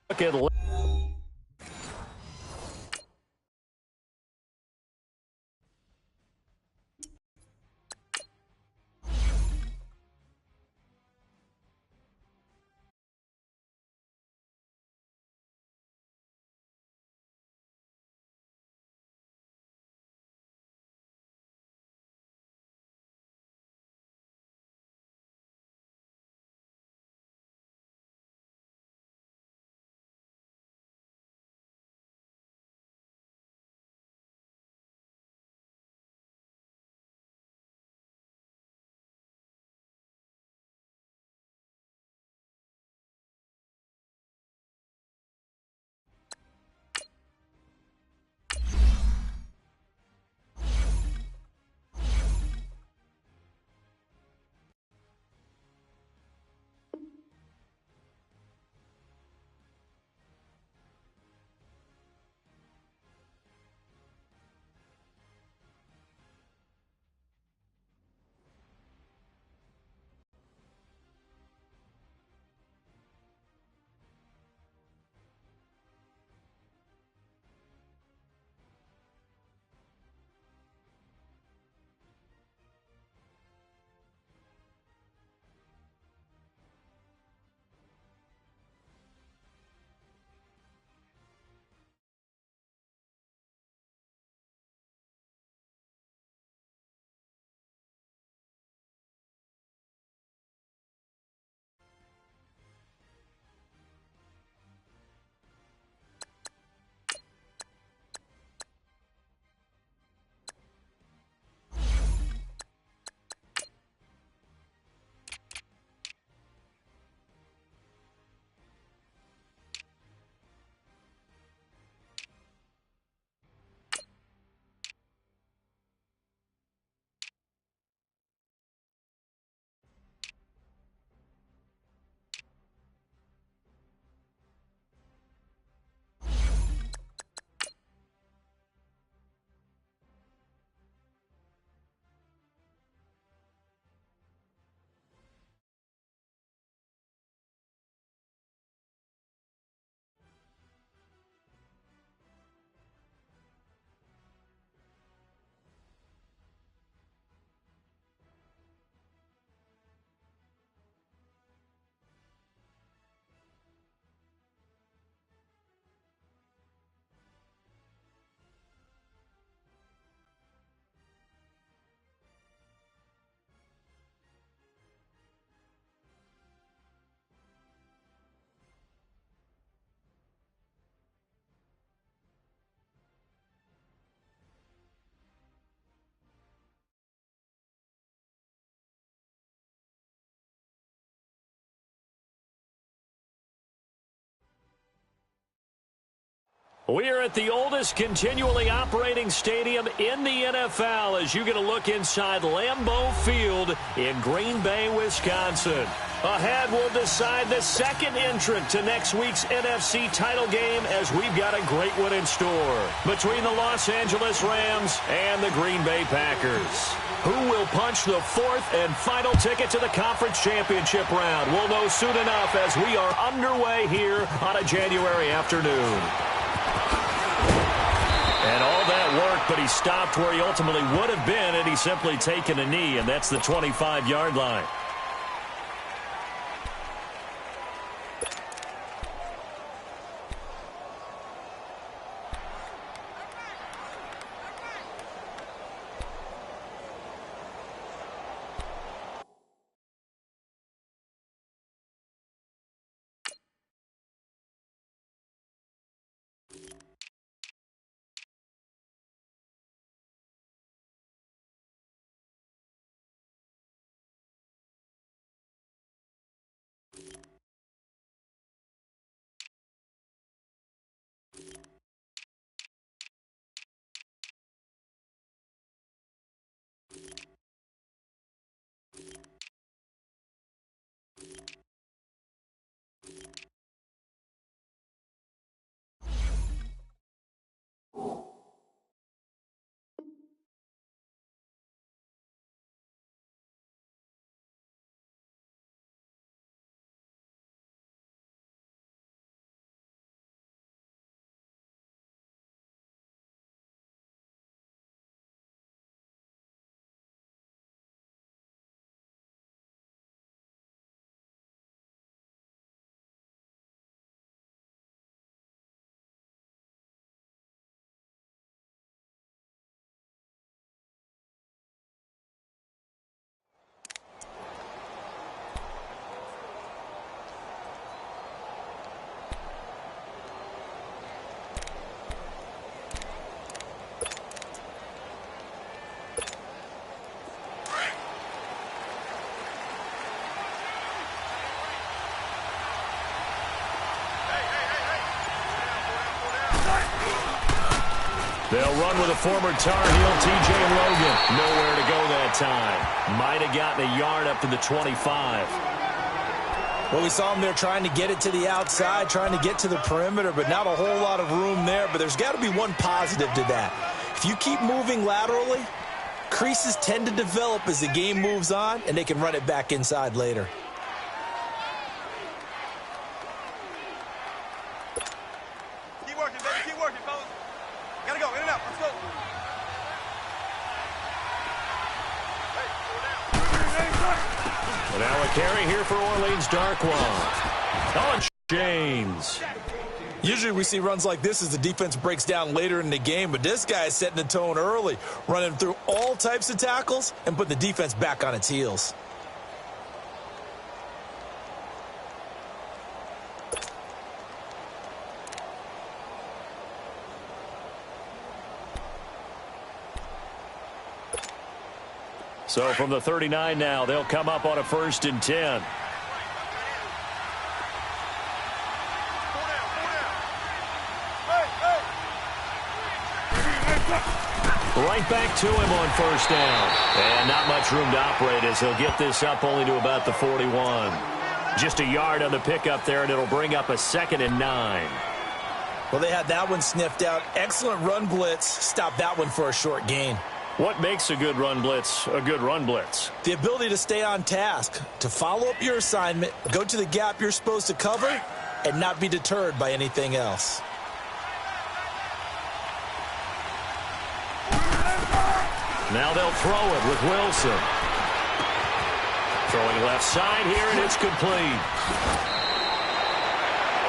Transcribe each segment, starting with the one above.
Look at we are at the oldest continually operating stadium in the NFL as you get a look inside Lambeau Field in Green Bay, Wisconsin. Ahead, we'll decide the second entrant to next week's NFC title game as we've got a great one in store between the Los Angeles Rams and the Green Bay Packers. Who will punch the fourth and final ticket to the conference championship round? We'll know soon enough as we are underway here on a January afternoon. And all that worked, but he stopped where he ultimately would have been had he simply taken a knee, and that's the 25-yard line. They'll run with a former Tar Heel, T.J. Logan. Nowhere to go that time. Might have gotten a yard up to the 25. Well, we saw him there trying to get it to the outside, trying to get to the perimeter, but not a whole lot of room there. But there's got to be one positive to that. If you keep moving laterally, creases tend to develop as the game moves on, and they can run it back inside later. Keep working, baby. Keep working, fellas. Gotta go. In and out. Let's go. And now a carry here for Orleans Darkwa. On James. Usually we see runs like this as the defense breaks down later in the game, but this guy is setting the tone early, running through all types of tackles and putting the defense back on its heels. So from the 39 now, they'll come up on a 1st and 10. Right back to him on 1st down. And not much room to operate as he'll get this up only to about the 41. Just a yard on the pickup there, and it'll bring up a 2nd and 9. Well, they had that one sniffed out. Excellent run blitz. Stop that one for a short gain. What makes a good run blitz a good run blitz? The ability to stay on task, to follow up your assignment, go to the gap you're supposed to cover, and not be deterred by anything else. Now they'll throw it with Wilson. Throwing left side here, and it's complete.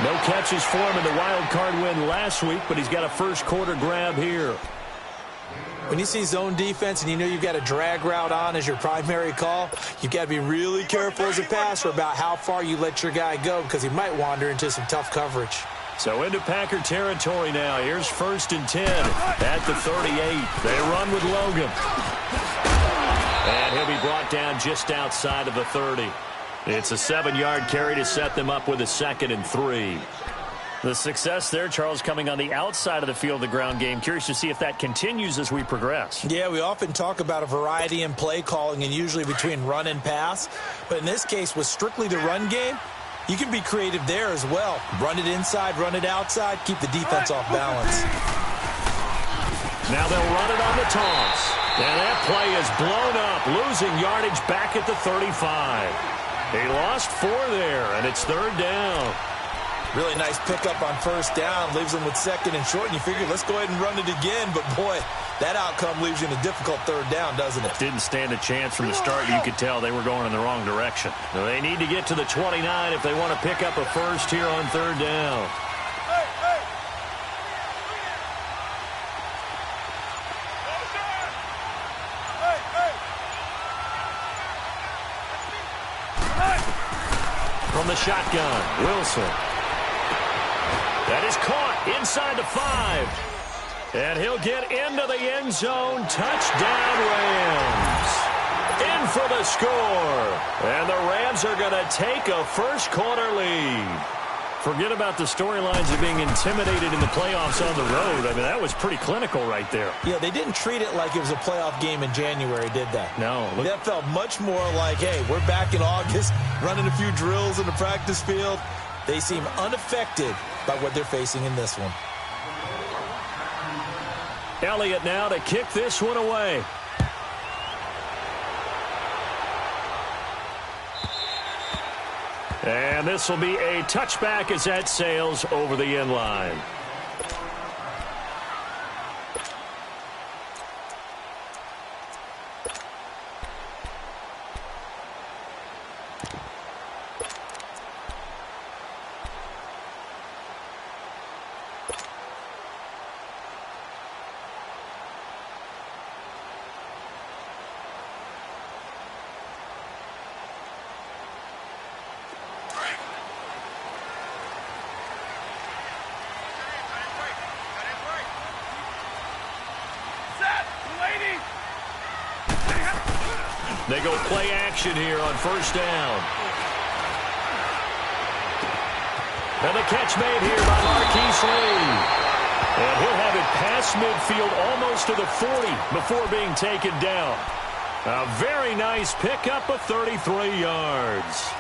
No catches for him in the wild card win last week, but he's got a first quarter grab here. When you see zone defense and you know you've got a drag route on as your primary call, you've got to be really careful as a passer about how far you let your guy go because he might wander into some tough coverage. So into Packer territory now. Here's 1st and 10 at the 38. They run with Logan. And he'll be brought down just outside of the 30. It's a 7-yard carry to set them up with a 2nd and 3. The success there, Charles, coming on the outside of the field, the ground game. Curious to see if that continues as we progress. Yeah, we often talk about a variety in play calling and usually between run and pass. But in this case, with strictly the run game, you can be creative there as well. Run it inside, run it outside, keep the defense off balance. Now they'll run it on the toss. And that play is blown up, losing yardage back at the 35. He lost 4 there, and it's 3rd down. Really nice pickup on 1st down. Leaves them with 2nd and short, and you figure, let's go ahead and run it again. But, boy, that outcome leaves you in a difficult 3rd down, doesn't it? Didn't stand a chance from the start. You could tell they were going in the wrong direction. They need to get to the 29 if they want to pick up a first here on 3rd down. From the shotgun, Wilson. That is caught inside the 5. And he'll get into the end zone. Touchdown, Rams. In for the score. And the Rams are going to take a first quarter lead. Forget about the storylines of being intimidated in the playoffs on the road. I mean, that was pretty clinical right there. Yeah, they didn't treat it like it was a playoff game in January, did they? No. That felt much more like, hey, we're back in August, running a few drills in the practice field. They seem unaffected by what they're facing in this one. Elliott now to kick this one away. And this will be a touchback as that sails over the end line. They go play action here on 1st down. And the catch made here by Marquise Lee. And he'll have it past midfield almost to the 40 before being taken down. A very nice pickup of 33 yards.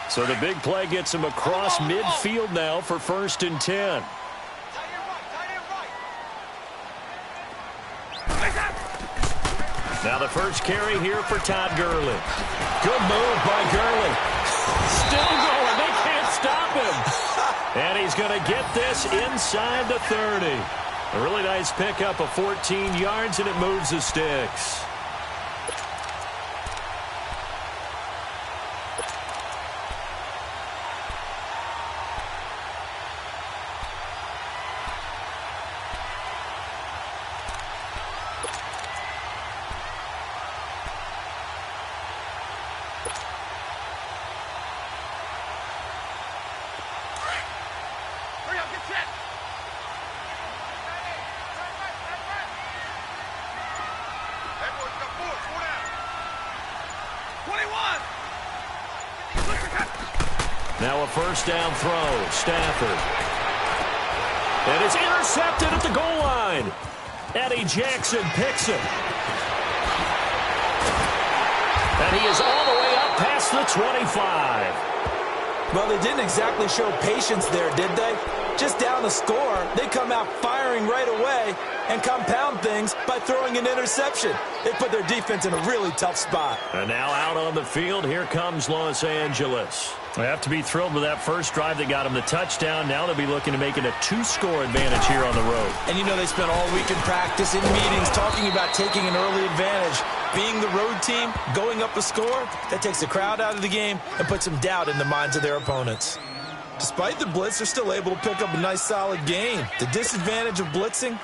So the big play gets him across midfield now for 1st and 10. Now the first carry here for Todd Gurley. Good move by Gurley. Still going. They can't stop him. And he's going to get this inside the 30. A really nice pickup of 14 yards, and it moves the sticks. Now a first down throw. Stafford. And it's intercepted at the goal line. Eddie Jackson picks it. And he is all the way up past the 25. Well, they didn't exactly show patience there, did they? Just down the score, they come out firing right away and compound things by throwing an interception. They put their defense in a really tough spot. And now out on the field, here comes Los Angeles. They have to be thrilled with that first drive that got them the touchdown. Now they'll be looking to make it a 2-score advantage here on the road. And you know they spent all week in practice, in meetings, talking about taking an early advantage. Being the road team, going up a score, that takes the crowd out of the game and puts some doubt in the minds of their opponents. Despite the blitz, they're still able to pick up a nice solid gain. The disadvantage of blitzing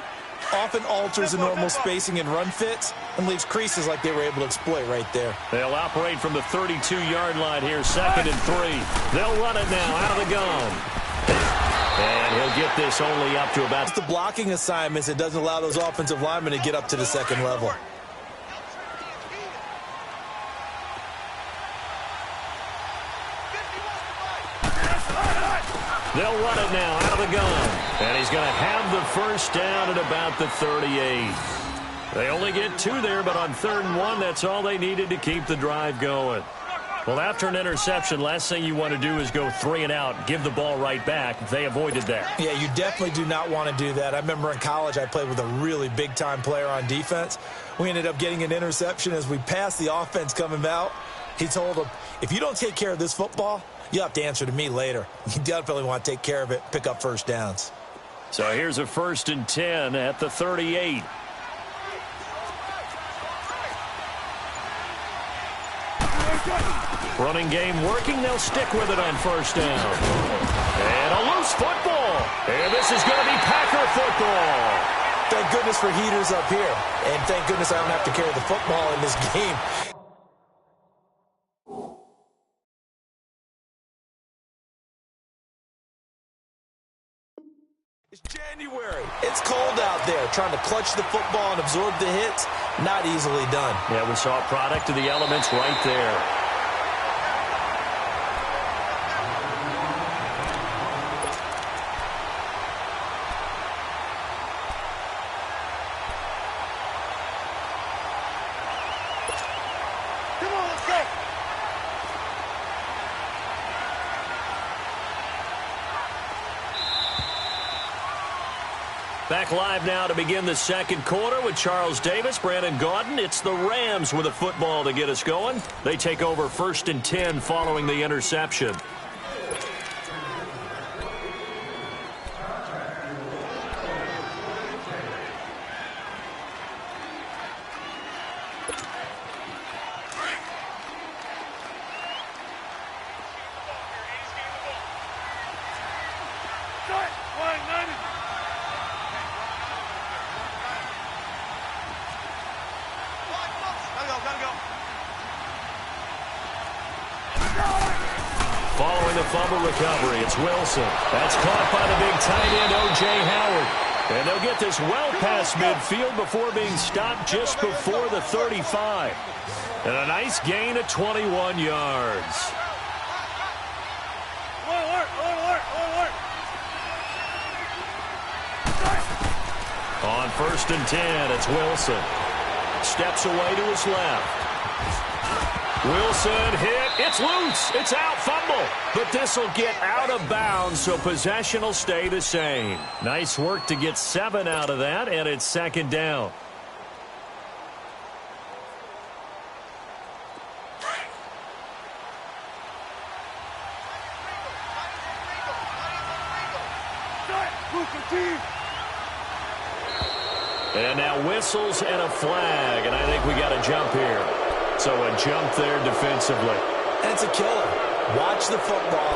often alters the normal spacing and run fits and leaves creases like they were able to exploit right there. They'll operate from the 32-yard line here, 2nd and 3. They'll run it now out of the gun. And he'll get this only up to about... It's the blocking assignments that doesn't allow those offensive linemen to get up to the second level. They'll run it now out of the gun. And he's going to have the first down at about the 38. They only get 2 there, but on 3rd and 1, that's all they needed to keep the drive going. Well, after an interception, last thing you want to do is go 3 and out, give the ball right back. They avoided that. Yeah, you definitely do not want to do that. I remember in college I played with a really big-time player on defense. We ended up getting an interception as we passed the offense coming out. He told him, if you don't take care of this football, you'll have to answer to me later. You definitely want to take care of it, pick up first downs. So here's a 1st and 10 at the 38. Running game working. They'll stick with it on 1st down. And a loose football. And this is going to be Packer football. Thank goodness for heaters up here. And thank goodness I don't have to carry the football in this game. It's January. It's cold out there. Trying to clutch the football and absorb the hits, not easily done. Yeah, we saw a product of the elements right there. Back live now to begin the 2nd quarter with Charles Davis, Brandon Gaudin. It's the Rams with a football to get us going. They take over 1st and 10 following the interception. Following the fumble recovery, it's Wilson. That's caught by the big tight end, O.J. Howard. And they'll get this well past midfield before being stopped just before the 35. And a nice gain of 21 yards. On 1st and 10, it's Wilson. Steps away to his left. Wilson hit. It's loose. It's out. Fumble. But this will get out of bounds, so possession will stay the same. Nice work to get 7 out of that, and it's 2nd down. And now whistles and a flag, and I think we got a jump here. So a jump there defensively. And it's a killer. Watch the football.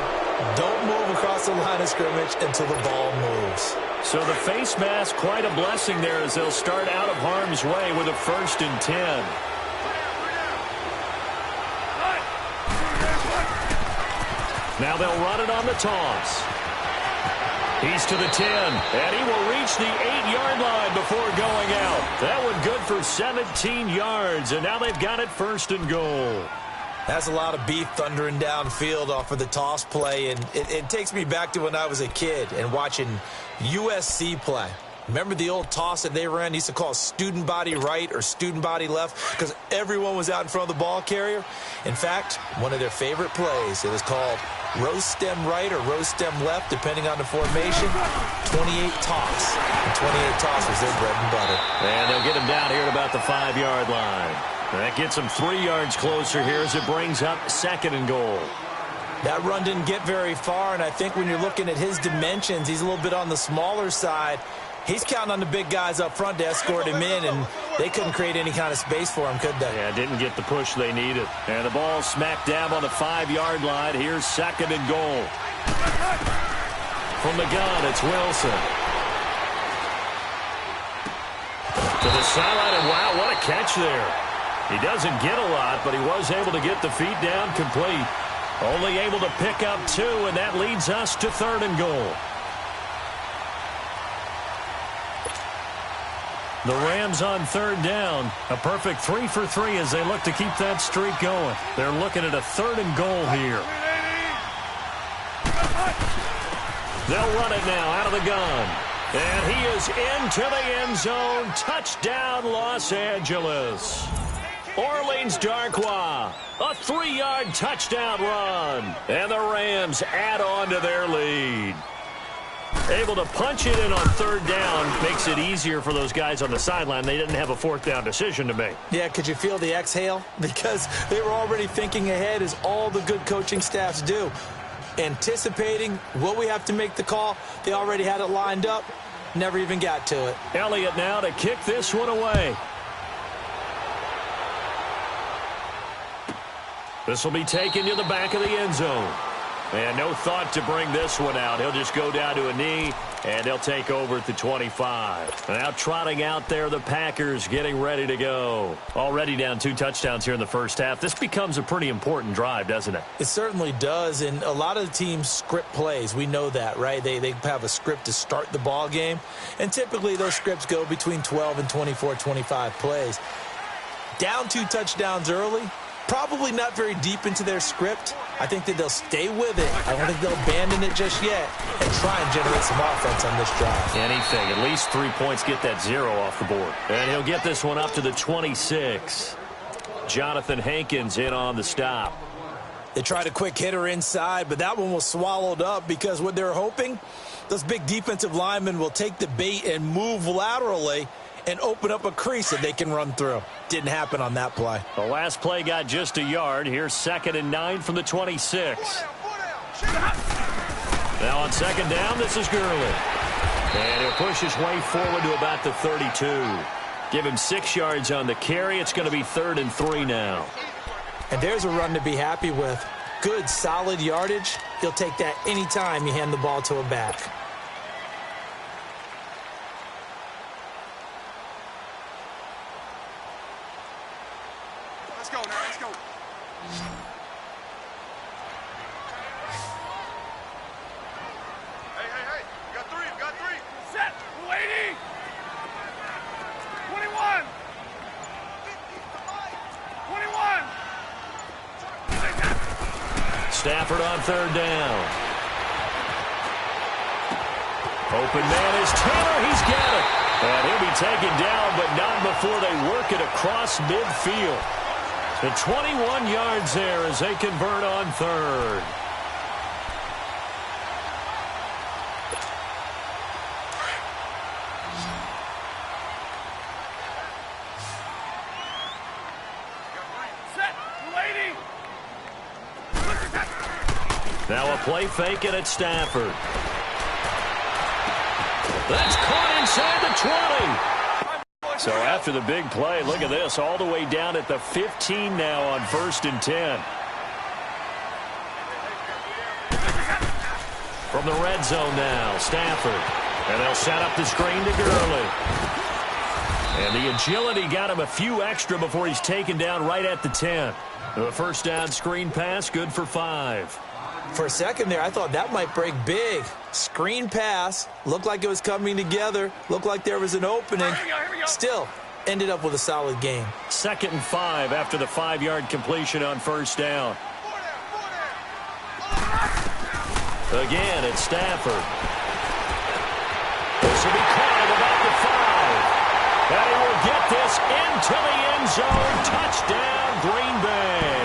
Don't move across the line of scrimmage until the ball moves. So the face mask, quite a blessing there as they'll start out of harm's way with a 1st and 10. Now they'll run it on the toss. He's to the 10, and he will reach the 8-yard line before going out. That one good for 17 yards, and now they've got it 1st and goal. That's a lot of beef thundering downfield off of the toss play, and it takes me back to when I was a kid and watching USC play. Remember the old toss that they ran? They used to call it student body right or student body left because everyone was out in front of the ball carrier. In fact, one of their favorite plays, it was called roast stem right or roast stem left, depending on the formation. 28 toss. And 28 toss was their bread and butter. And they'll get him down here at about the 5-yard line. And that gets him 3 yards closer here as it brings up 2nd and goal. That run didn't get very far, and I think when you're looking at his dimensions, he's a little bit on the smaller side. He's counting on the big guys up front to escort him in, and they couldn't create any kind of space for him, could they? Yeah, didn't get the push they needed. And the ball smack dab on the 5-yard line. Here's 2nd and goal. From the gun, it's Wilson. To the sideline, and wow, what a catch there. He doesn't get a lot, but he was able to get the feet down complete. Only able to pick up 2, and that leads us to 3rd and goal. The Rams on 3rd down. A perfect 3 for 3 as they look to keep that streak going. They're looking at a 3rd and goal here. They'll run it now out of the gun. And he is into the end zone. Touchdown, Los Angeles. Orleans Darkwa, a 3-yard touchdown run. And the Rams add on to their lead. Able to punch it in on 3rd down makes it easier for those guys on the sideline. They didn't have a 4th down decision to make. Yeah, could you feel the exhale? Because they were already thinking ahead, as all the good coaching staffs do. Anticipating what we have to make the call. They already had it lined up. Never even got to it. Elliott now to kick this one away. This will be taken to the back of the end zone. And no thought to bring this one out. He'll just go down to a knee, and he'll take over at the 25. Now trotting out there, the Packers getting ready to go. Already down 2 touchdowns here in the first half. This becomes a pretty important drive, doesn't it? It certainly does, and a lot of the teams script plays. We know that, right? They have a script to start the ball game, and typically those scripts go between 12 and 24, 25 plays. Down 2 touchdowns early, probably not very deep into their script. I think that they'll stay with it. I don't think they'll abandon it just yet and try and generate some offense on this drive. Anything. At least 3 points, get that 0 off the board. And he'll get this one up to the 26. Jonathan Hankins in on the stop. They tried a quick hitter inside, but that one was swallowed up because what they're hoping, those big defensive linemen will take the bait and move laterally and open up a crease that they can run through. Didn't happen on that play. The last play got just a yard. Here's 2nd and 9 from the 26. Now on 2nd down, this is Gurley. And he'll push his way forward to about the 32. Give him 6 yards on the carry. It's going to be 3rd and 3 now. And there's a run to be happy with. Good, solid yardage. He'll take that anytime you hand the ball to a back. Let's go now, let's go. Hey, we got 3. Set, waiting. Stafford on third down. Open man is Taylor. He's got it. And he'll be taken down, but not before they work it across midfield. The 21 yards there as they convert on third. Now a play fake it at Stafford. That's caught inside the 20. So after the big play, look at this, all the way down at the 15 now on 1st and 10. From the red zone now, Stafford. And they'll set up the screen to Gurley. And the agility got him a few extra before he's taken down right at the 10. The first down screen pass, good for 5. For a second there, I thought that might break big. Screen pass, looked like it was coming together, looked like there was an opening. Still, ended up with a solid game. 2nd and 5 after the 5-yard completion on first down. Again, it's Stafford. This will be caught at about the 5. And he will get this into the end zone. Touchdown, Green Bay.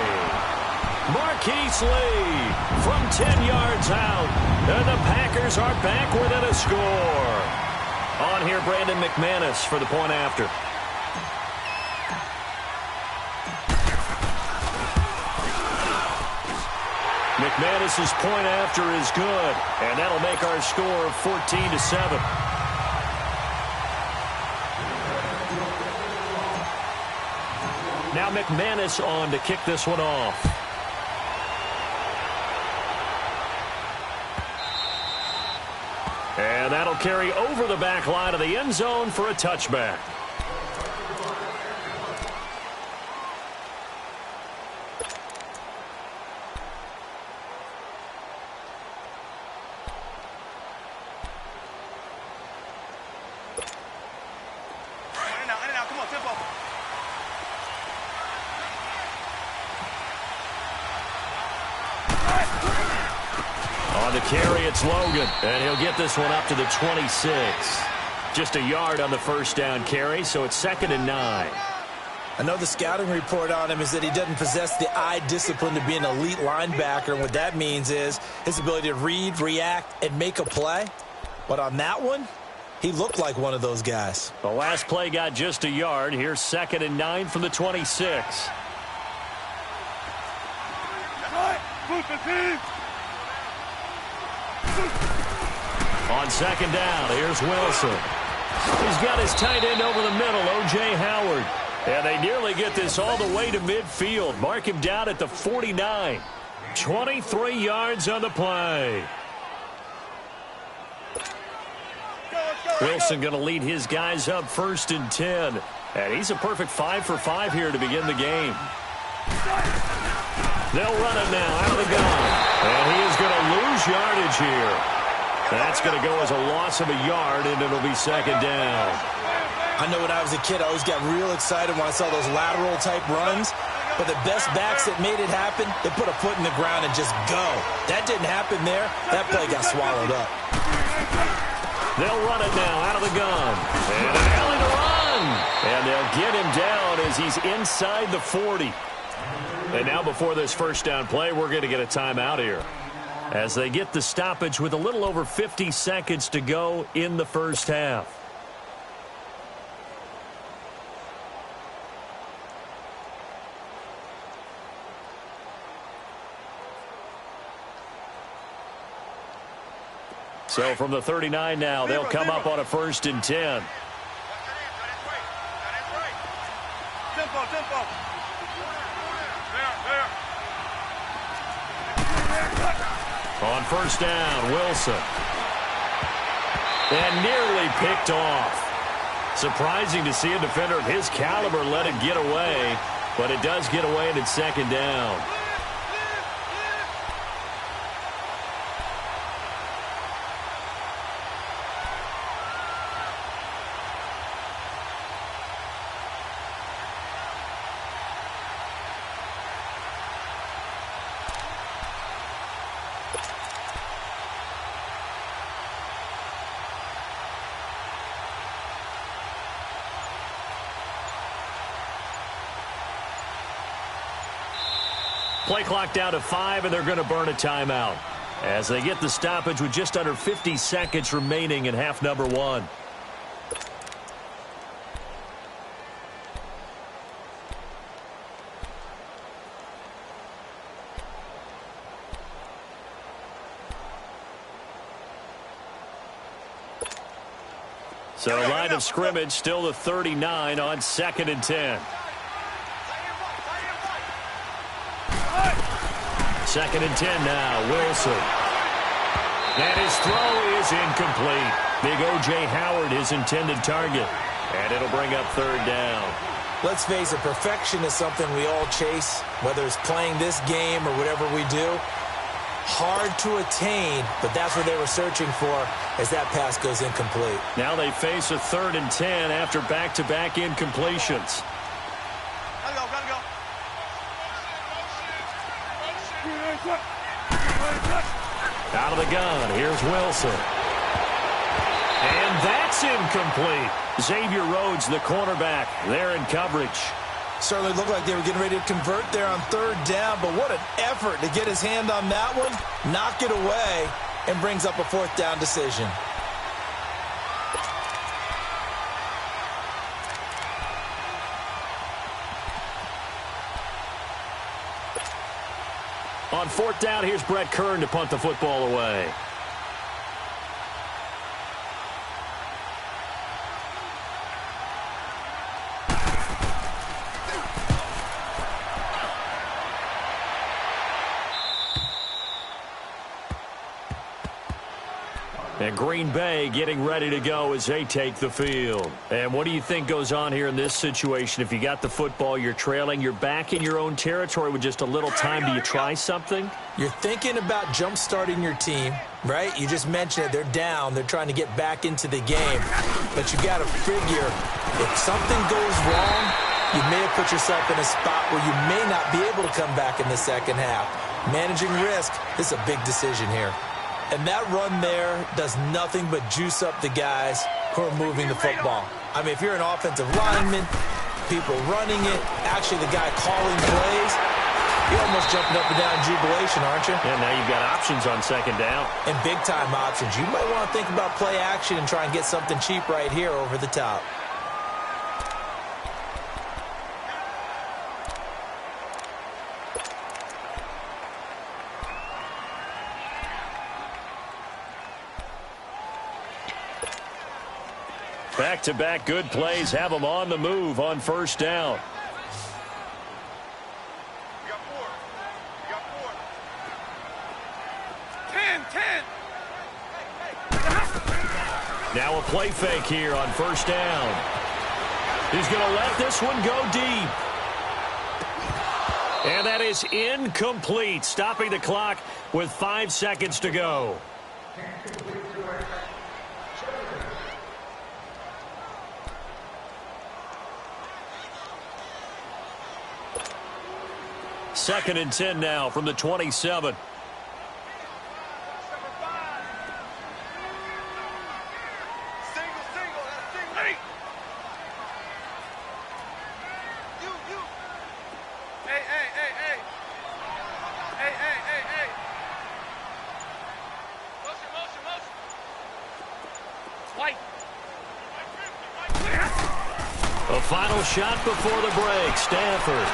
Marquise Lee from 10 yards out. And the Packers are back within a score. On here, Brandon McManus for the point after. McManus's point after is good. And that'll make our score 14-7. Now McManus on to kick this one off. And that'll carry over the back line of the end zone for a touchback. On the carry, it's Logan, and he'll get this one up to the 26. Just a yard on the first down carry, so it's 2nd and 9. I know the scouting report on him is that he doesn't possess the eye discipline to be an elite linebacker, and what that means is his ability to read, react, and make a play. But on that one, he looked like one of those guys. The last play got just a yard. Here's 2nd and 9 from the 26. On 2nd down, here's Wilson. He's got his tight end over the middle, O.J. Howard. And they nearly get this all the way to midfield. Mark him down at the 49. 23 yards on the play. Wilson going to lead his guys up 1st and 10. And he's a perfect 5 for 5 here to begin the game. They'll run it now out of the gun. And he is going to lose yardage here. That's going to go as a loss of a yard, and it'll be 2nd down. I know when I was a kid, I always got real excited when I saw those lateral-type runs. But the best backs that made it happen, they put a foot in the ground and just go. That didn't happen there. That play got swallowed up. They'll run it now out of the gun. And an alley to run. And they'll get him down as he's inside the 40. And now before this first down play, we're going to get a timeout here, as they get the stoppage with a little over 50 seconds to go in the first half. So from the 39 now, they'll come up on a 1st and 10. On 1st down, Wilson. And nearly picked off. Surprising to see a defender of his caliber let it get away, but it does get away and it's 2nd down. Play clock down to 5, and they're going to burn a timeout as they get the stoppage with just under 50 seconds remaining in half number 1. So line of scrimmage still the 39 on 2nd and 10. 2nd and 10 now, Wilson. And his throw is incomplete. Big O.J. Howard, his intended target. And it'll bring up 3rd down. Let's face it, perfection is something we all chase, whether it's playing this game or whatever we do. Hard to attain, but that's what they were searching for as that pass goes incomplete. Now they face a 3rd and 10 after back-to-back incompletions. Gotta go, gotta go. Out of the gun, here's Wilson. And that's incomplete. Xavier Rhodes, the cornerback, there in coverage. Certainly looked like they were getting ready to convert there on 3rd down, but what an effort to get his hand on that one, knock it away, and brings up a 4th down decision. On 4th down, here's Brett Kern to punt the football away. And Green Bay getting ready to go as they take the field. And what do you think goes on here in this situation? If you got the football, you're trailing, you're back in your own territory with just a little time. Do you try something? You're thinking about jump-starting your team, right? You just mentioned it. They're down. They're trying to get back into the game. But you got to figure if something goes wrong, you may have put yourself in a spot where you may not be able to come back in the second half. Managing risk, this is a big decision here. And that run there does nothing but juice up the guys who are moving the football. I mean, if you're an offensive lineman, people running it, actually the guy calling plays, you're almost jumping up and down in jubilation, aren't you? Yeah, now you've got options on 2nd down. And big-time options. You might want to think about play action and try and get something cheap right here over the top. Back-to-back good plays have them on the move on 1st down. You got 4. You got 4. 10. Now a play fake here on 1st down. He's going to let this one go deep. And that is incomplete, stopping the clock with 5 seconds to go. Second and 10 now from the 27. A final shot before the break. Stanford.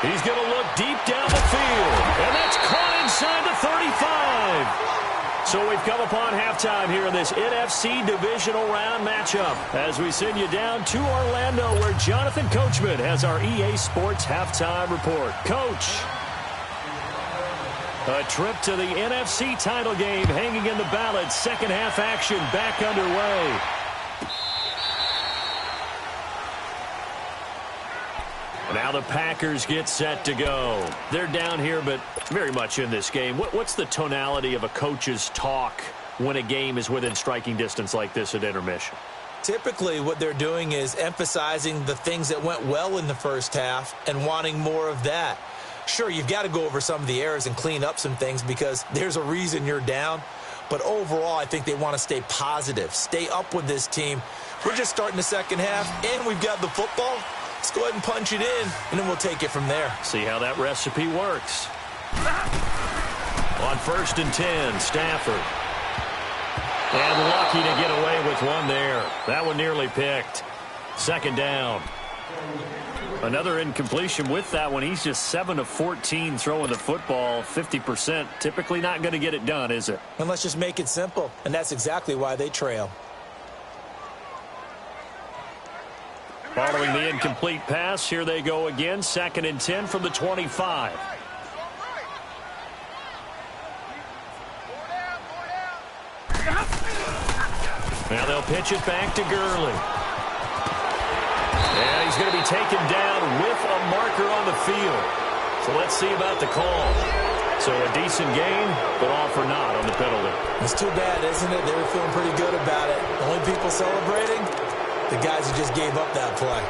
He's going to look deep down the field. And that's caught inside the 35. So we've come upon halftime here in this NFC divisional round matchup as we send you down to Orlando where Jonathan Coachman has our EA Sports halftime report. Coach, a trip to the NFC title game hanging in the balance. Second half action back underway. Now the Packers get set to go. They're down here, but very much in this game. What's the tonality of a coach's talk when a game is within striking distance like this at intermission? Typically, what they're doing is emphasizing the things that went well in the first half and wanting more of that. Sure, you've got to go over some of the errors and clean up some things because there's a reason you're down. But overall, I think they want to stay positive, stay up with this team. We're just starting the second half, and we've got the football. Let's go ahead and punch it in, and then we'll take it from there. See how that recipe works. On 1st and 10, Stafford. And lucky to get away with one there. That one nearly picked. 2nd down. Another incompletion with that one. He's just 7 of 14 throwing the football, 50%. Typically not going to get it done, is it? And let's just make it simple, and that's exactly why they trail. Following the incomplete pass, here they go again. 2nd and 10 from the 25. Now they'll pitch it back to Gurley. And he's going to be taken down with a marker on the field. So let's see about the call. So a decent gain, but all for naught on the penalty. It's too bad, isn't it? They were feeling pretty good about it. The only people celebrating, the guys who just gave up that play.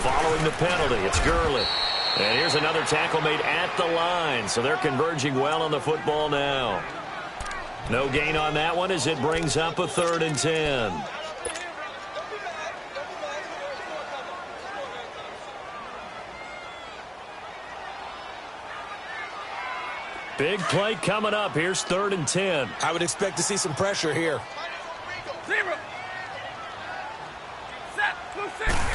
Following the penalty, it's Gurley. And here's another tackle made at the line, so they're converging well on the football now. No gain on that one as it brings up a 3rd and 10. Big play coming up. Here's 3rd and 10. I would expect to see some pressure here.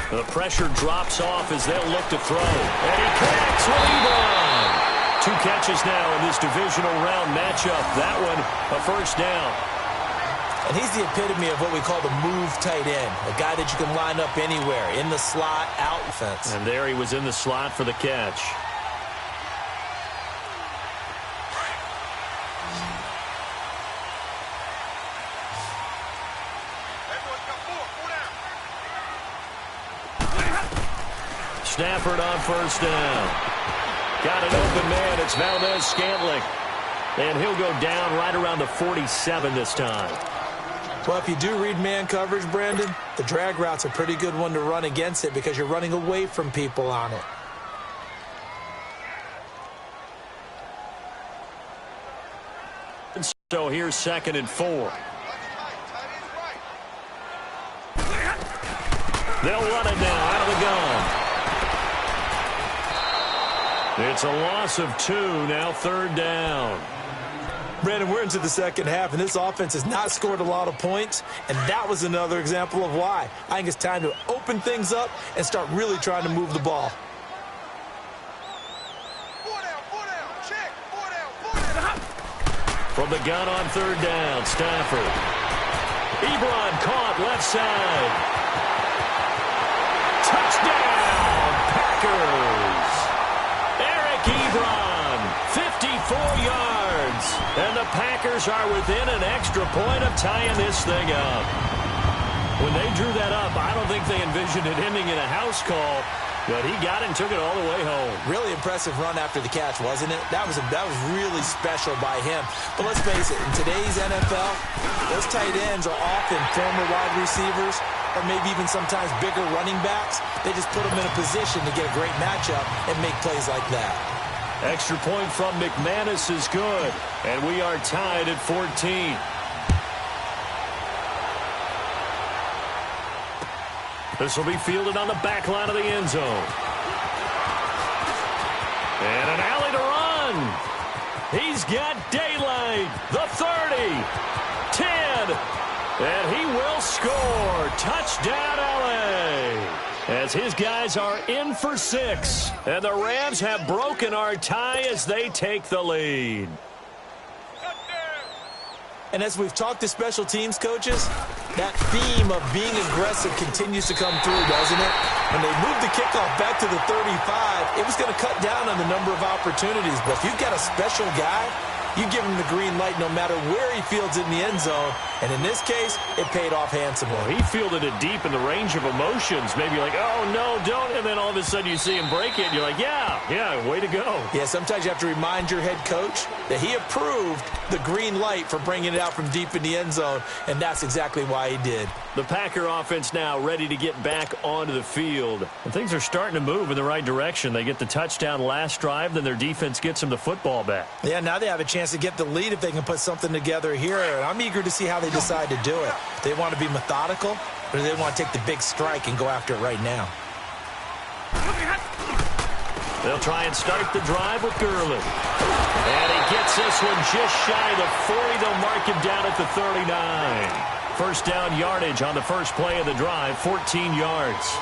The pressure drops off as they'll look to throw. And he connects with Ebron. 2 catches now in this divisional round matchup. That one, a 1st down. And he's the epitome of what we call the move tight end. A guy that you can line up anywhere, in the slot, out fence. And there he was in the slot for the catch. Stafford on 1st down. Got an open man. It's Valdez-Scantling. And he'll go down right around the 47 this time. Well, if you do read man coverage, Brandon, the drag route's a pretty good one to run against it because you're running away from people on it. And so here's 2nd and 4. They'll run it now out of the gun. It's a loss of 2, now 3rd down. Brandon, we're into the 2nd half, and this offense has not scored a lot of points, and that was another example of why. I think it's time to open things up and start really trying to move the ball. From the gun on 3rd down, Stafford. Ebron caught left side. Touchdown, Packers. Ebron, 54 yards. And the Packers are within an extra point of tying this thing up. When they drew that up, I don't think they envisioned it ending in a house call, but he got it and took it all the way home. Really impressive run after the catch, wasn't it? That was really special by him. But let's face it, in today's NFL, those tight ends are often former wide receivers or maybe even sometimes bigger running backs. They just put them in a position to get a great matchup and make plays like that. Extra point from McManus is good, and we are tied at 14. This will be fielded on the back line of the end zone. And an alley to run. He's got daylight. The 30, 10, and he will score. Touchdown, LA. As his guys are in for 6. And the Rams have broken our tie as they take the lead. And as we've talked to special teams coaches, that theme of being aggressive continues to come through, doesn't it? When they moved the kickoff back to the 35, it was going to cut down on the number of opportunities. But if you've got a special guy, you give him the green light no matter where he fields in the end zone. And in this case, it paid off handsomely. Well, he fielded it deep in the range of emotions. Maybe like, oh, no, don't. And then all of a sudden you see him break it. And you're like, yeah, way to go. Yeah, sometimes you have to remind your head coach that he approved the green light for bringing it out from deep in the end zone. And that's exactly why he did. The Packer offense now ready to get back onto the field. And things are starting to move in the right direction. They get the touchdown last drive, then their defense gets them the football back. Yeah, now they have a chance to get the lead if they can put something together here. And I'm eager to see how they decide to do it. They want to be methodical, or do they want to take the big strike and go after it right now? They'll try and start the drive with Gurley. And he gets this one just shy of the 40. They'll mark him down at the 39. First down yardage on the first play of the drive, 14 yards.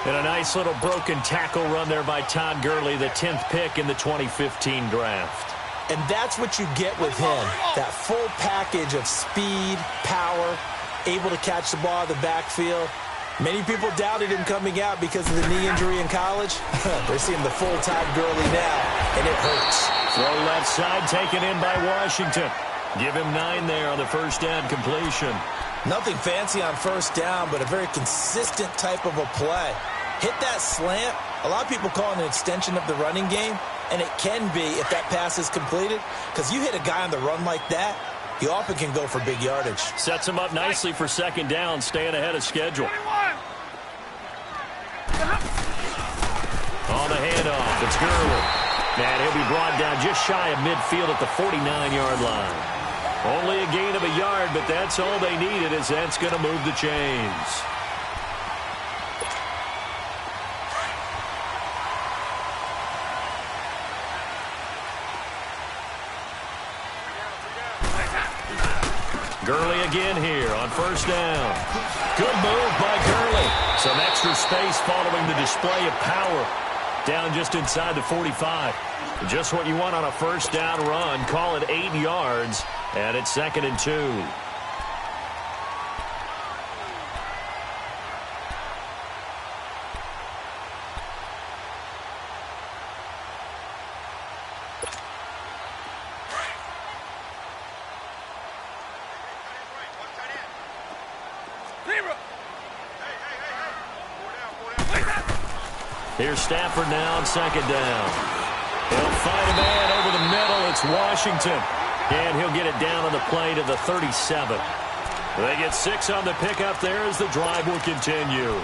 And a nice little broken tackle run there by Todd Gurley, the 10th pick in the 2015 draft. And that's what you get with him, that full package of speed, power, able to catch the ball in the backfield. Many people doubted him coming out because of the knee injury in college. They're seeing the full Todd Gurley now, and it hurts. Throw left side taken in by Washington. Give him 9 there on the first down completion. Nothing fancy on first down, but a very consistent type of a play. Hit that slant. A lot of people call it an extension of the running game, and it can be if that pass is completed, because you hit a guy on the run like that, he often can go for big yardage. Sets him up nicely for second down, staying ahead of schedule. On the handoff, it's Gurley. And he'll be brought down just shy of midfield at the 49-yard line. Only a gain of a yard, but that's all they needed, as that's going to move the chains. Gurley again here on first down. Good move by Gurley. Some extra space following the display of power. Down just inside the 45. Just what you want on a first down run. Call it 8 yards. And it's 2nd and 2. Here's Stafford now on second down. He'll find a man over the middle. It's Washington. And he'll get it down on the play to the 37. They get 6 on the pickup there as the drive will continue.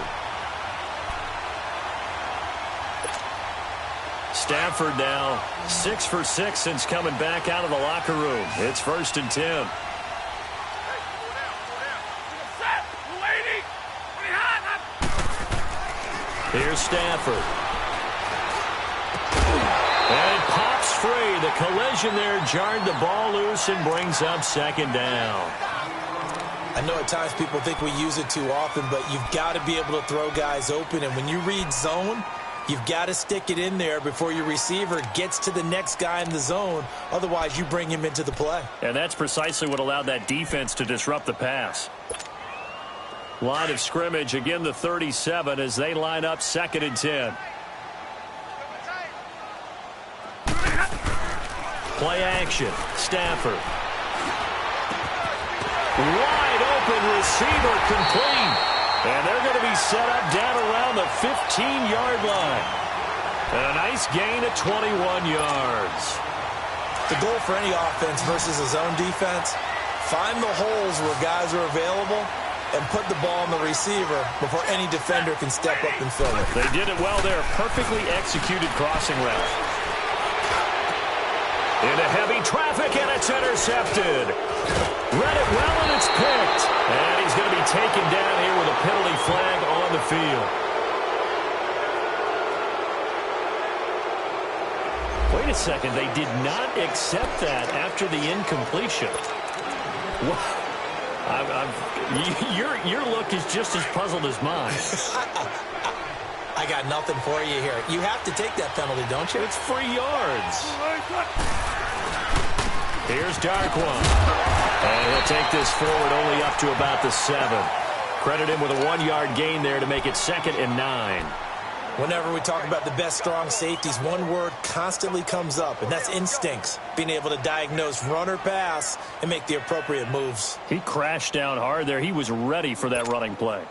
Stafford now 6 for 6 since coming back out of the locker room. It's 1st and 10. Here's Stafford. And it pops free. The collision there jarred the ball loose and brings up second down. I know at times people think we use it too often, but you've got to be able to throw guys open. And when you read zone, you've got to stick it in there before your receiver gets to the next guy in the zone. Otherwise, you bring him into the play. And that's precisely what allowed that defense to disrupt the pass. Line of scrimmage, again the 37 as they line up 2nd and 10. Play action. Stafford. Wide open receiver complete. And they're going to be set up down around the 15-yard line. And a nice gain of 21 yards. The goal for any offense versus a zone defense, find the holes where guys are available and put the ball on the receiver before any defender can step up and fill it. They did it well there. Perfectly executed crossing route. Into heavy traffic, and it's intercepted. Read it well, and it's picked. And he's going to be taken down here with a penalty flag on the field. Wait a second. They did not accept that after the incompletion. What? Your look is just as puzzled as mine. I got nothing for you here. You have to take that penalty, don't you? It's free yards. Here's Darquan. And he'll take this forward only up to about the 7. Credit him with a 1-yard gain there to make it 2nd and 9. Whenever we talk about the best strong safeties, one word constantly comes up, and that's instincts. Being able to diagnose run or pass and make the appropriate moves. He crashed down hard there. He was ready for that running play.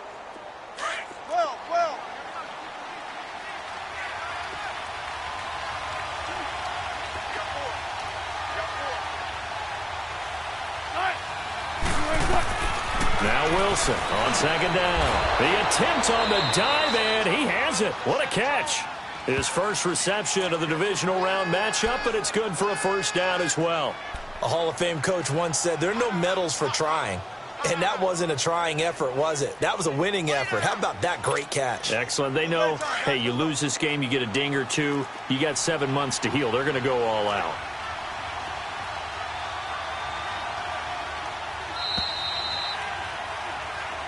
Now Wilson on second down. The attempt on the dive, and he has it. What a catch. His first reception of the divisional round matchup, but it's good for a first down as well. A Hall of Fame coach once said there are no medals for trying. And that wasn't a trying effort, was it? That was a winning effort. How about that great catch? Excellent. They know, hey, you lose this game, you get a ding or two. You got 7 months to heal. They're going to go all out.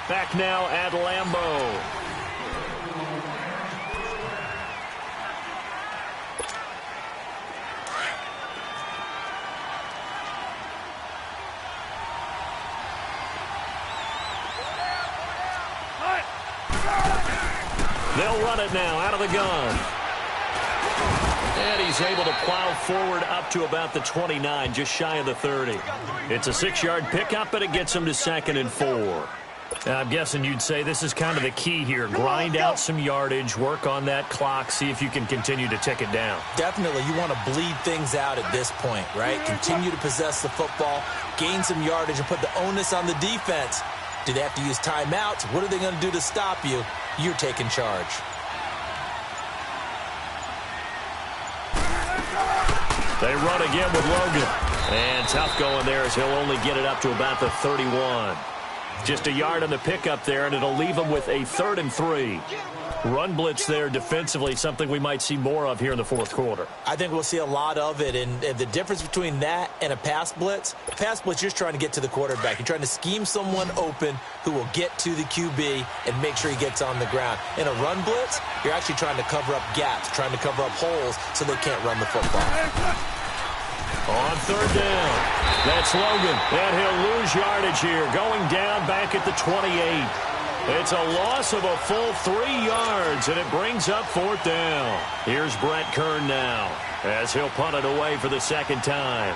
Back now at Lambeau. They'll run it now out of the gun. And he's able to plow forward up to about the 29, just shy of the 30. It's a 6-yard pickup, but it gets him to 2nd and 4. I'm guessing you'd say this is kind of the key here. Grind out some yardage, work on that clock, see if you can continue to tick it down. Definitely. You want to bleed things out at this point, right? Continue to possess the football, gain some yardage, and put the onus on the defense. Do they have to use timeouts? What are they going to do to stop you? You're taking charge. They run again with Logan. And tough going there as he'll only get it up to about the 31. Just a yard on the pickup there, and it'll leave him with a 3rd and 3. Run blitz there defensively, something we might see more of here in the fourth quarter. I think we'll see a lot of it, and the difference between that and a pass blitz, you're just trying to get to the quarterback. You're trying to scheme someone open who will get to the QB and make sure he gets on the ground. In a run blitz, you're actually trying to cover up gaps, trying to cover up holes so they can't run the football. On 3rd down, that's Logan, and he'll lose yardage here, going down back at the 28. It's a loss of a full 3 yards, and it brings up 4th down. Here's Brett Kern now, as he'll punt it away for the 2nd time.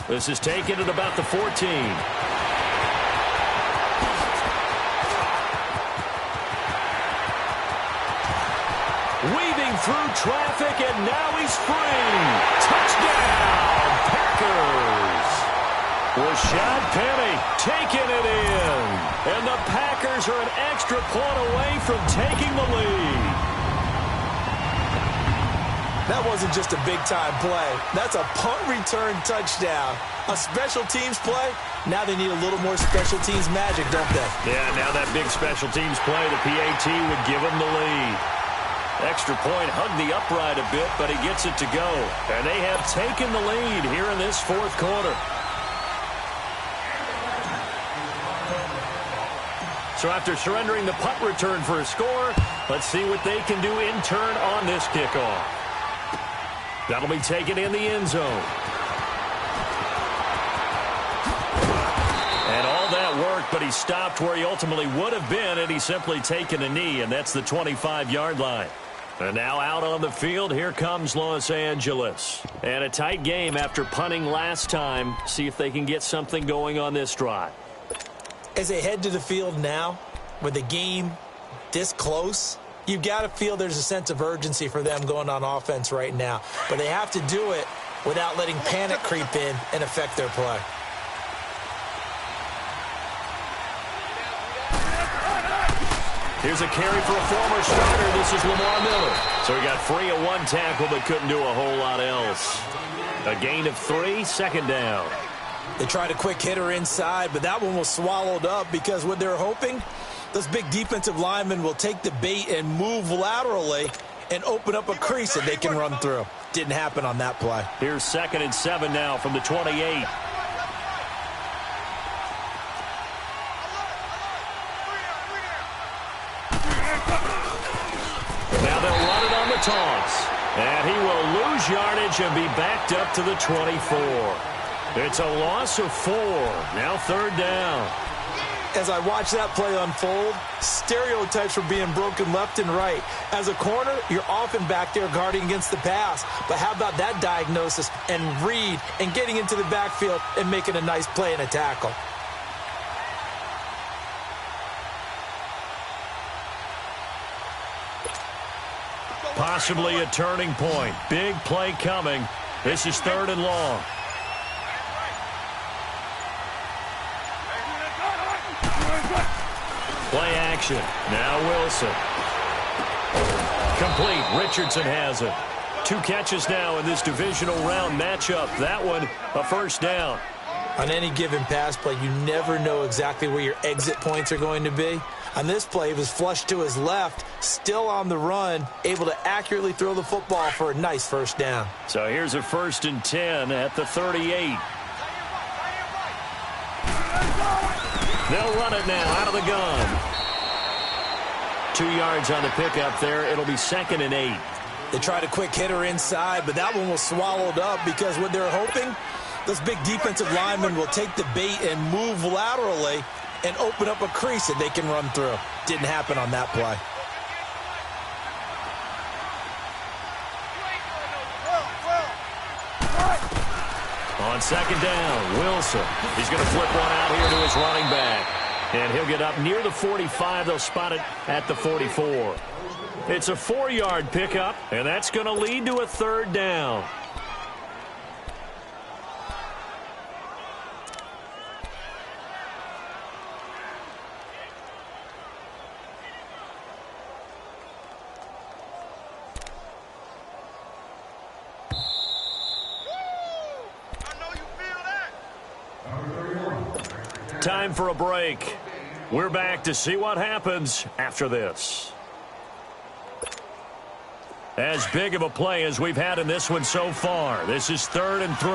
This is taken at about the 14. Weaving through traffic, and now he's free. Touchdown, Packers. Rashad Penny taking it in. And the Packers are an extra point away from taking the lead. That wasn't just a big-time play. That's a punt return touchdown. A special teams play, now they need a little more special teams magic, don't they? Yeah, now that big special teams play, the PAT would give them the lead. Extra point hugged the upright a bit, but he gets it to go. And they have taken the lead here in this fourth quarter. So after surrendering the punt return for a score, let's see what they can do in turn on this kickoff. That'll be taken in the end zone. And all that worked, but he stopped where he ultimately would have been, and he's simply taken a knee, and that's the 25-yard line. And now out on the field, here comes Los Angeles. And a tight game after punting last time. See if they can get something going on this drive. As they head to the field now, with the game this close, you've got to feel there's a sense of urgency for them going on offense right now. But they have to do it without letting panic creep in and affect their play. Here's a carry for a former starter. This is Lamar Miller. So he got free of 1 tackle, but couldn't do a whole lot else. A gain of 3, 2nd down. They tried a quick hitter inside, but that one was swallowed up because what they're hoping, those big defensive linemen will take the bait and move laterally and open up a crease that they can run through. Didn't happen on that play. Here's 2nd and 7 now from the 28. Now they'll run it on the toss. And he will lose yardage and be backed up to the 24. It's a loss of 4. Now 3rd down. As I watch that play unfold, stereotypes are being broken left and right. As a corner, you're often back there guarding against the pass. But how about that diagnosis and read and getting into the backfield and making a nice play and a tackle? Possibly a turning point. Big play coming. This is 3rd and long. Play action. Now Wilson. Complete. Richardson has it. 2 catches now in this divisional round matchup. That one, a first down. On any given pass play, you never know exactly where your exit points are going to be. On this play, he was flushed to his left, still on the run, able to accurately throw the football for a nice first down. So here's a 1st and 10 at the 38. They'll run it now out of the gun. 2 yards on the pickup there. It'll be 2nd and 8. They tried a quick hitter inside, but that one was swallowed up because what they're hoping, those big defensive linemen will take the bait and move laterally and open up a crease that they can run through. Didn't happen on that play. On 2nd down, Wilson. He's going to flip one out here to his running back. And he'll get up near the 45. They'll spot it at the 44. It's a 4-yard pickup, and that's going to lead to a 3rd down. Time for a break. We're back to see what happens after this. As big of a play as we've had in this one so far. This is 3rd and 3.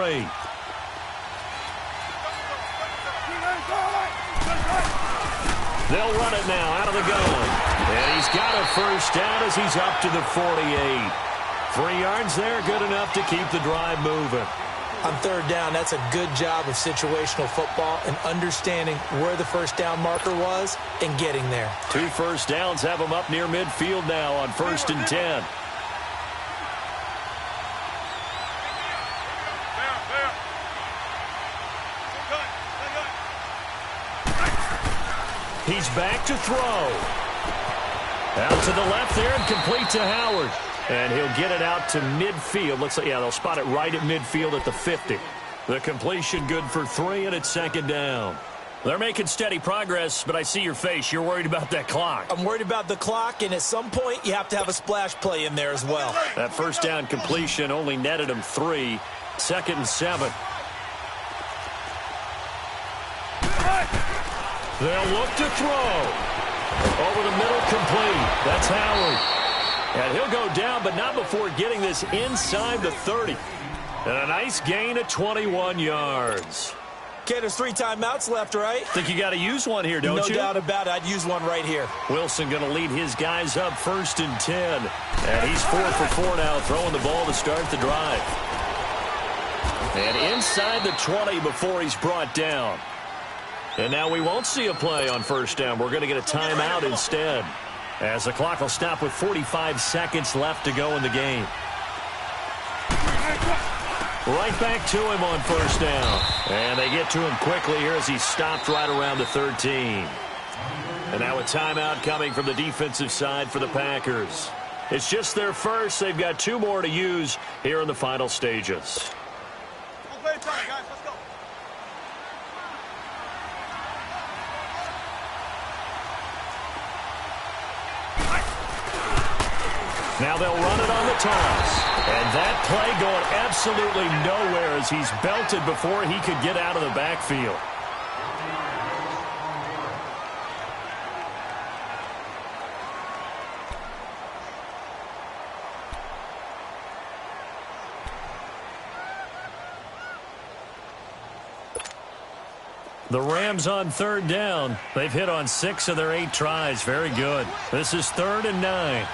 They'll run it now out of the gun. And he's got a first down as he's up to the 48. 3 yards there, good enough to keep the drive moving. On 3rd down, that's a good job of situational football and understanding where the first down marker was and getting there. 2 first downs have him up near midfield now on 1st and 10. He's back to throw. Out to the left there and complete to Howard. And he'll get it out to midfield. Looks like, yeah, they'll spot it right at midfield at the 50. The completion good for 3, and it's 2nd down. They're making steady progress, but I see your face. You're worried about that clock. I'm worried about the clock, and at some point, you have to have a splash play in there as well. That first down completion only netted him 3. 2nd and 7. They'll look to throw. Over the middle, complete. That's Howard. And he'll go down, but not before getting this inside the 30. And a nice gain of 21 yards. Okay, there's 3 timeouts left, right? Think you got to use one here, don't you? No doubt about it. I'd use one right here. Wilson going to lead his guys up 1st and 10. And he's 4 for 4 now, throwing the ball to start the drive. And inside the 20 before he's brought down. And now we won't see a play on 1st down. We're going to get a timeout instead, as the clock will stop with 45 seconds left to go in the game. Right back to him on 1st down. And they get to him quickly here as he's stopped right around the 13. And now a timeout coming from the defensive side for the Packers. It's just their first. They've got 2 more to use here in the final stages. Play time, guys. Let's go. Now they'll run it on the toss. And that play going absolutely nowhere as he's belted before he could get out of the backfield. The Rams on 3rd down. They've hit on 6 of their 8 tries. Very good. This is 3rd and 9.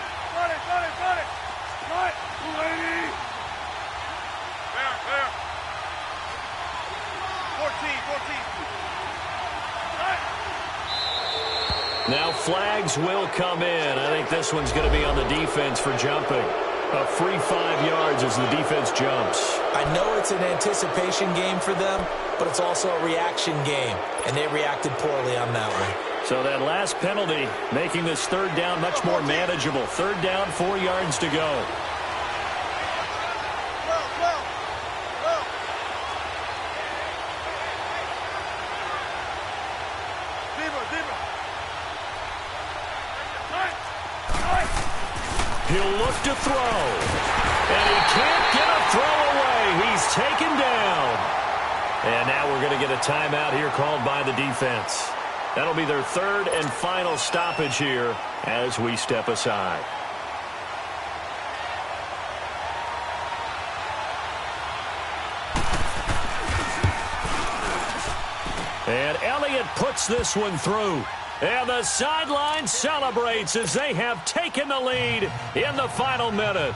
Now flags will come in. I think this one's going to be on the defense for jumping. A free 5 yards as the defense jumps. I know it's an anticipation game for them, but it's also a reaction game, and they reacted poorly on that one. So that last penalty making this third down much more manageable. Third down, 4 yards to go. He'll look to throw. And he can't get a throw away. He's taken down. And now we're going to get a timeout here called by the defense. That'll be their third and final stoppage here as we step aside. And Elliott puts this one through. And the sideline celebrates as they have taken the lead in the final minute.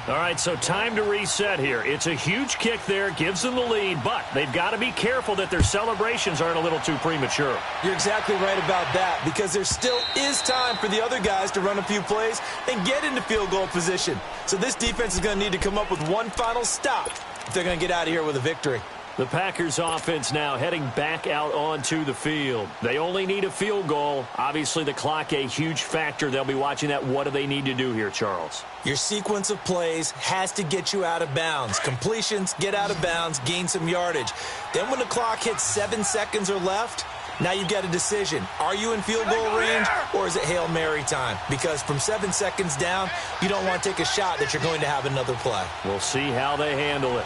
All right, so time to reset here. It's a huge kick there, gives them the lead, but they've got to be careful that their celebrations aren't a little too premature. You're exactly right about that, because there still is time for the other guys to run a few plays and get into field goal position. So this defense is going to need to come up with one final stop if they're going to get out of here with a victory. The Packers offense now heading back out onto the field. They only need a field goal. Obviously, the clock a huge factor. They'll be watching that. What do they need to do here, Charles? Your sequence of plays has to get you out of bounds. Completions, get out of bounds, gain some yardage. Then when the clock hits 7 seconds or left, now you've got a decision. Are you in field goal range, or is it Hail Mary time? Because from 7 seconds down, you don't want to take a shot that you're going to have another play. We'll see how they handle it.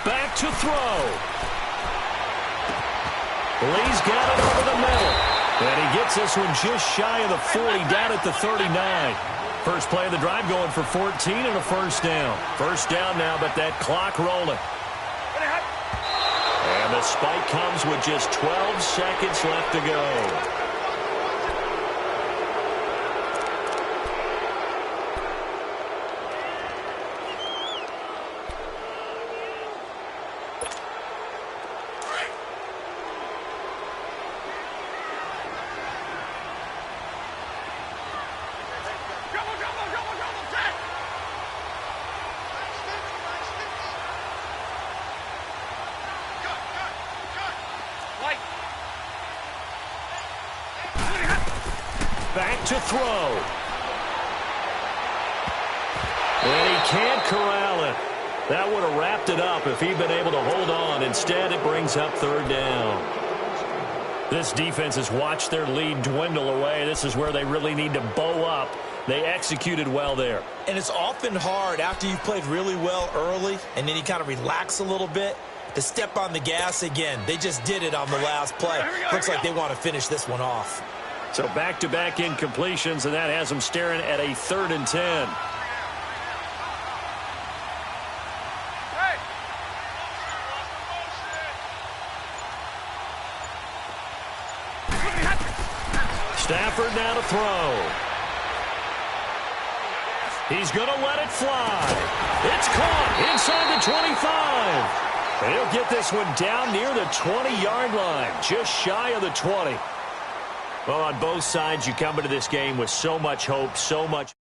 Back to throw. Lee's got it over the middle. And he gets this one just shy of the 40, down at the 39. First play of the drive going for 14 and a first down. First down now, but that clock rolling. And the spike comes with just 12 seconds left to go. Back to throw. And he can't corral it. That would have wrapped it up if he'd been able to hold on. Instead, it brings up third down. This defense has watched their lead dwindle away. This is where they really need to bow up. They executed well there. And it's often hard after you've played really well early and then you kind of relax a little bit to step on the gas again. They just did it on the last play. Looks like they want to finish this one off. So back-to-back incompletions, and that has them staring at a 3rd and 10. Stafford now to throw. He's going to let it fly. It's caught inside the 25. He'll get this one down near the 20-yard line, just shy of the 20. Well, on both sides, you come into this game with so much hope, so much.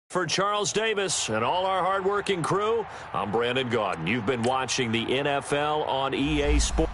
For Charles Davis and all our hardworking crew, I'm Brandon Gaudin. You've been watching the NFL on EA Sports.